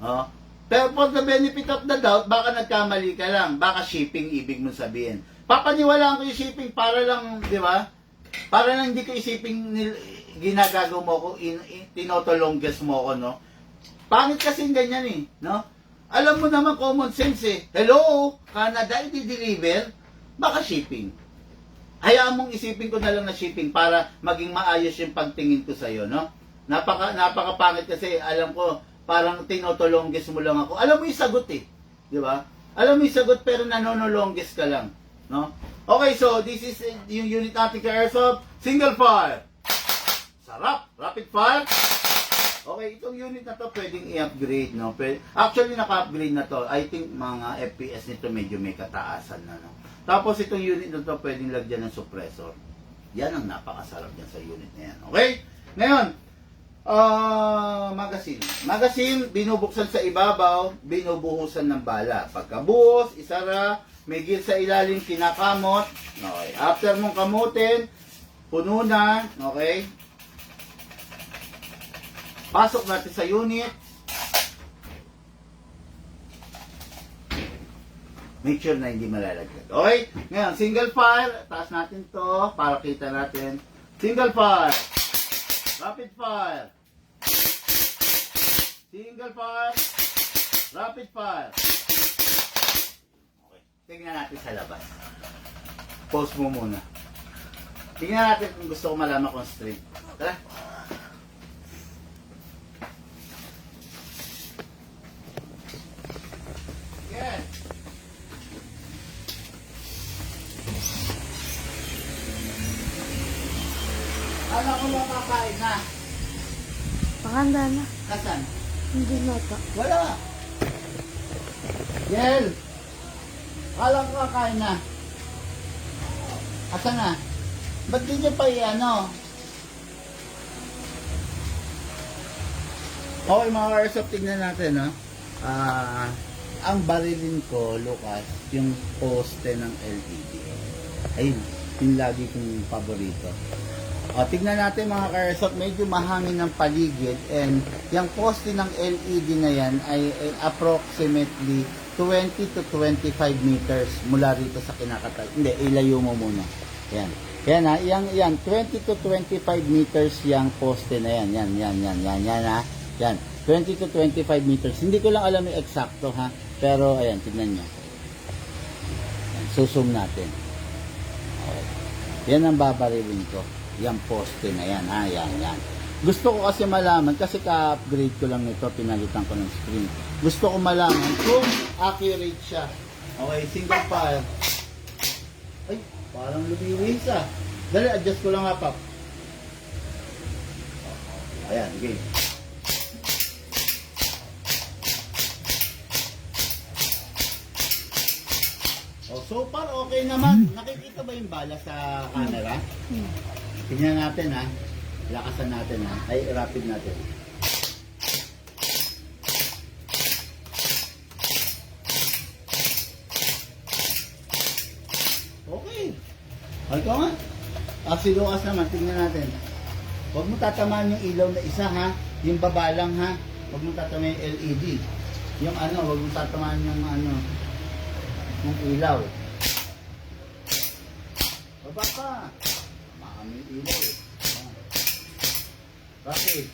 Oh. Pero for the benefit of the doubt, baka nagkamali ka lang. Baka shipping ibig mo sabihin. Papaniwalaan ko yung shipping para lang, di ba? Para lang hindi ko isiping ginagago mo ko, tinotolongges mo ko, no? Pangit kasi ganyan eh, no? Alam mo naman common sense eh. Hello, Canada, i-deliver? Baka shipping. Hayaan mong isipin ko na lang na shipping para maging maayos yung pagtingin ko sa'yo, no? Napaka-pangit kasi alam ko, parang tinotolongges mo lang ako. Alam mo yung sagot eh, di ba? Alam mo yung sagot pero nanonolongges ka lang, no? Okay, so this is yung unit natin kay Airsoft. Single fire. Sarap. Rapid fire. Okay, itong unit na to pwedeng i-upgrade, no? Actually, naka-upgrade na to. I think mga FPS nito medyo may kataasan na, no? Tapos itong unit na to pwedeng lagyan ng suppressor. Yan ang napakasarap yan sa unit na yan. Okay? Ngayon, magazine. Magazine, binubuksan sa ibabaw, binubuhusan ng bala. Pagkabuhos, isara, may gear sa ilalim, kinakamot. Okay. After mong kamutin, puno na. Okay? Pasok natin sa unit. Make sure na hindi malalaglag. Okay? Ngayon, single fire. Taas natin to para kita natin. Single fire. Rapid fire. Single fire. Rapid fire. Okay. Tingnan natin sa labas. Pause mo muna. Tingnan natin kung gusto ko malaman kung straight. Tara. Yes. Alam ko lang kakain na. Pakanda na. Kasan? Hindi na to. Wala. Yel. Alam ko kakain na. Asan na? Ba't di nyo pa i-ano? Okay mga Airsoft, tignan natin, no? Ang barilin ko, Lucas, yung poste ng LED. Ayun, yung lagi kong paborito. Tignan natin mga Airsoft, medyo mahangin ng paligid and yung poste ng LED na yan ay approximately 20 to 25 meters mula rito sa kinakatay. Hindi, ilayo mo muna. Yan. Yan ha, yan, 20 to 25 meters yung poste na yan. Yan ha. Yan, 20 to 25 meters. Hindi ko lang alam yung eksakto ha, pero ayan, tignan nyo. Yan, susum natin. Okay. Yan ang babarilin ko. Yan poste na yan ha, yan. Gusto ko kasi malaman, kasi ka-upgrade ko lang nito, pinalitan ko ng screen. Gusto ko malaman kung accurate siya. Okay, single fire. Ay, parang lumiwis ah. Dali, adjust ko lang ha, Pap. Ayan, game. So far, okay naman. Nakikita ba yung bala sa camera? Tingnan natin ha. Lakasan natin ha. Ay, rapid natin. Okay. Ito nga. Si Lucas naman, tingnan natin. Huwag mo tatamaan yung ilaw na isa ha. Yung baba lang ha. Huwag mo tatamaan yung LED. Yung ano, huwag mo tatamaan yung ano, yung ilaw. Baba ka. Makaming ilaw eh. Bakit?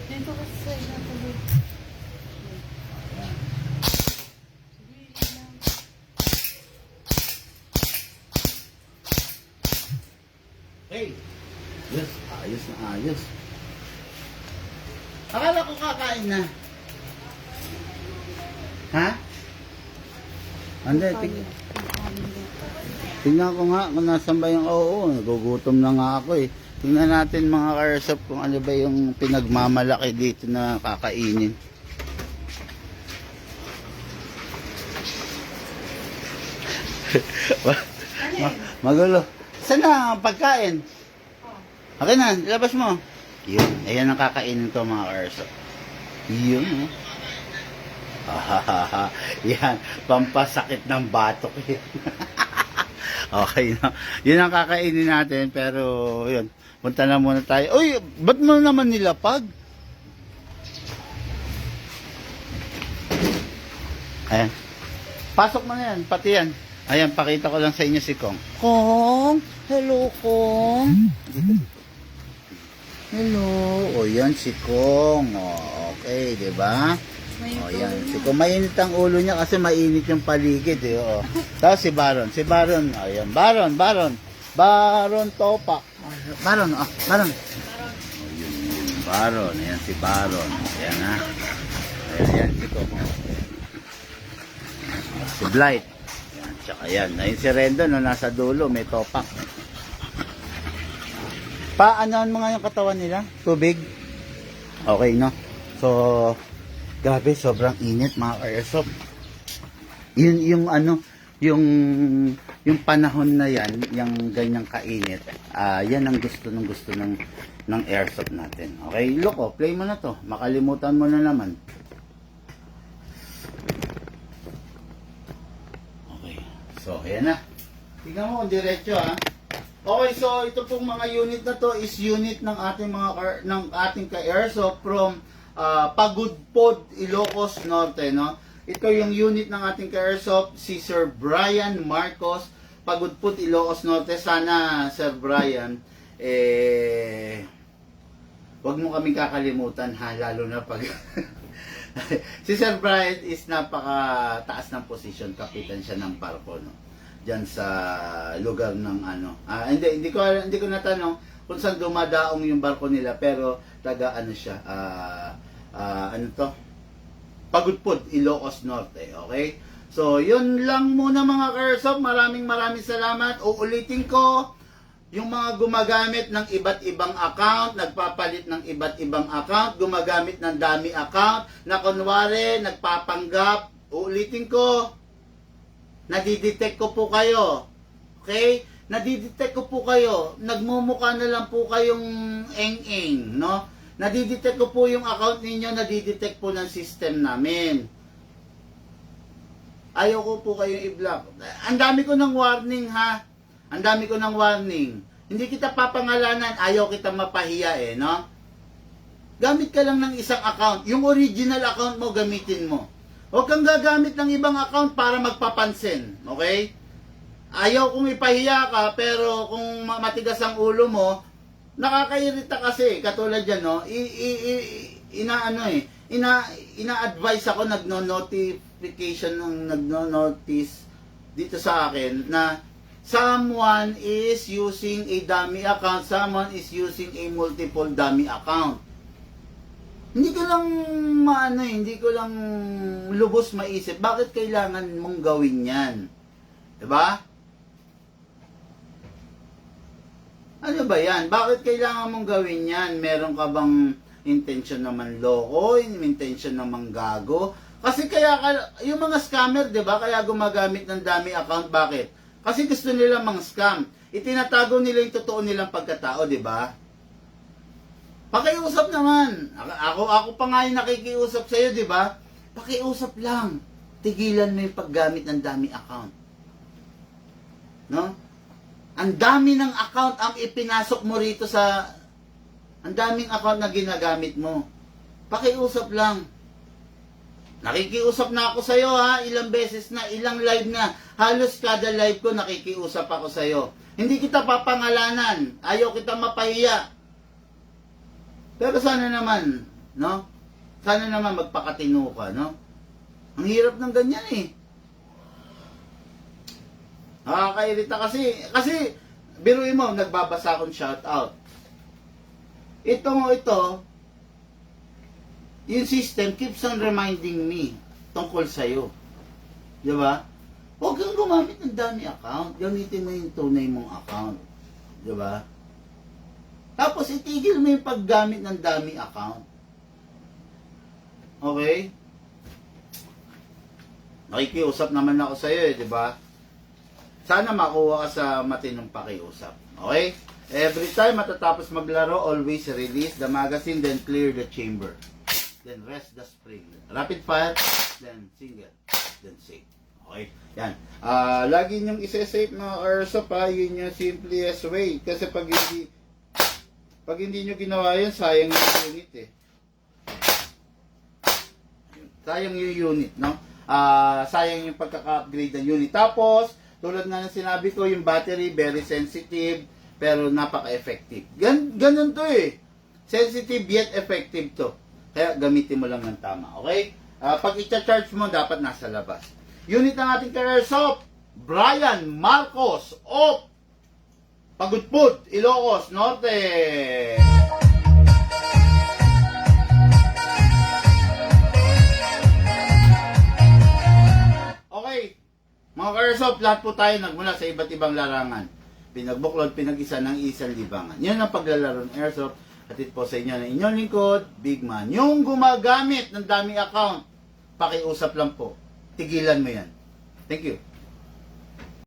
Dito kasi sa inyo tubig. Hey! Yes, ayos na ayos. Akala ko kakain na. Ha? Hindi, tingnan ko nga kung nasan ba yung oo. Nagugutom na nga ako eh. Tingnan natin mga karsop kung ano ba yung pinagmamalaki dito na kakainin. Magulo. Saan na ang pagkain? Okay na, ilabas mo. Yun, ayan ang kakainin ko mga karsop. Yun, oh. Ah, yan, pampasakit ng batok yun. Okay na. Yun ang kakainin natin, pero yun, punta na muna tayo. Uy, ba't mo naman nilapag? Ayan. Pasok mo na yan, pati yan. Ayan, pakita ko lang sa inyo si Kong. Kong! Hello, Kong! Hello! O, yan si Kong. O, okay, di ba? O, yan. Si Kong, mainit ang ulo niya kasi mainit yung paligid. Eh, o. Tapos si Baron. Si Baron. Ayan, Baron. Baron Topak. Baron, Baron. O, yun. Baron. Ayan si Baron. Ayan, ha. Ayan si Kong. Si Blight. Ayan, tsaka yan. Ayun si Rendo, no, nasa dulo. May topak. Paanoan mo nga yung katawan nila? Tubig? Okay, no? So, grabe, sobrang init mga ka-airsoft. Yung ano, yung panahon na yan, yung ganyang kainit, yan ang gusto ng airsoft natin. Okay, Loco, play mo na to. Makalimutan mo na naman. Okay, so ayan na. Tingnan mo, diretso ha. Okay, so ito pong mga unit na to is unit ng ating ating ka-airsoft from Pagudpod, Ilocos Norte, no? Ito yung unit ng ating ka-airsoft, si Sir Brian Marcos, Pagudpod, Ilocos Norte. Sana, Sir Brian, wag mo kaming kakalimutan ha, lalo na pag si Sir Brian is napaka-taas ng position, kapitan siya ng barko, no? Diyan sa lugar ng ano. Hindi ko natanong kung saan dumadaong yung barko nila, pero taga ano siya, ano to? Pagudpod, Ilocos Norte, okay? So, yun lang muna mga ka-airsoft. Maraming salamat. Uulitin ko, yung mga gumagamit ng iba't ibang account, nagpapalit ng iba't ibang account, gumagamit ng dummy account, na kunwari, nagpapanggap, uulitin ko, nadidetect ko po kayo. Okay? Nadidetect ko po kayo. Nagmumukha na lang po kayong eng-eng, no? Nadidetect ko po yung account ninyo, nadidetect po ng system namin. Ayaw ko po kayong i-block. Ang dami ko ng warning, ha? Ang dami ko ng warning. Hindi kita papangalanan, ayaw kita mapahiya eh, no? Gamit ka lang ng isang account. Yung original account mo, gamitin mo. Huwag kang gagamit ng ibang account para magpapansin. Okay? Ayaw kong ipahiya ka, pero kung matigas ang ulo mo, nakakairita kasi. Katulad yan, no? Ina-advise ako, nagno-notification, nagno-notice dito sa akin na someone is using a dummy account, someone is using a multiple dummy account. Hindi ko lang lubos maisip, bakit kailangan mong gawin yan? Diba? Ano ba yan? Bakit kailangan mong gawin yan? Meron ka bang intention naman loko? Intention naman gago? Kasi yung mga scammer, diba? Kaya gumagamit ng dummy account. Bakit? Kasi gusto nila mang scam. Itinatago nila yung totoo nilang pagkatao, diba? Pakiusap naman. Ako pa nga yung nakikiusap sa'yo, di ba? Pakiusap lang. Tigilan mo yung paggamit ng dummy account. No? Ang dami ng account ang ipinasok mo rito sa... Ang daming account na ginagamit mo. Pakiusap lang. Nakikiusap na ako sa'yo, ha? Ilang beses na, ilang live na. Halos kada live ko nakikiusap ako sa'yo. Hindi kita papangalanan. Ayaw kita mapahiya. Pero sana naman, no? Sana naman magpakatino ka, no? Ang hirap ng ganyan eh. Nakakairita kasi biruin mo, nagbabasa akong shoutout. Ito, yung system keeps on reminding me tungkol sa'yo. Di ba? Huwag kang gumamit ng dami account. Gamitin mo yung tunay mong account. Di ba? Tapos itigil mo yung paggamit ng dami account. Okay? Nakikiusap naman ako sa'yo di ba? Sana makuha ka sa matinong pakiusap. Okay? Every time matatapos maglaro, always release the magazine, then clear the chamber. Then rest the spring. Rapid fire, then single, then save. Okay? Yan. Lagi niyong isa-save mga airsoft ha, yun yung simplest way. Kasi pag hindi nyo ginawa yun, sayang yung unit eh. Sayang yung unit, no? Sayang yung pagkaka-upgrade ng unit. Tapos, tulad nga ng sinabi ko, yung battery, very sensitive, pero napaka-effective. Ganun to eh. Sensitive yet effective to. Kaya gamitin mo lang ng tama, okay? Pag i-charge mo, dapat nasa labas. Unit ng ating ka-airsoft, Brian Marcos of Pagudpud, Ilocos Norte. Okay, mga ka-airsoft, lahat po tayo nagmula sa iba't ibang larangan. Pinagbuklod, pinag-isa ng isang libangan. Yan ang paglalaro ng airsoft. Hatid po sa inyo ng inyong lingkod, Big Man. Yung gumagamit ng dami account, pakiusap lang po. Tigilan mo yan. Thank you.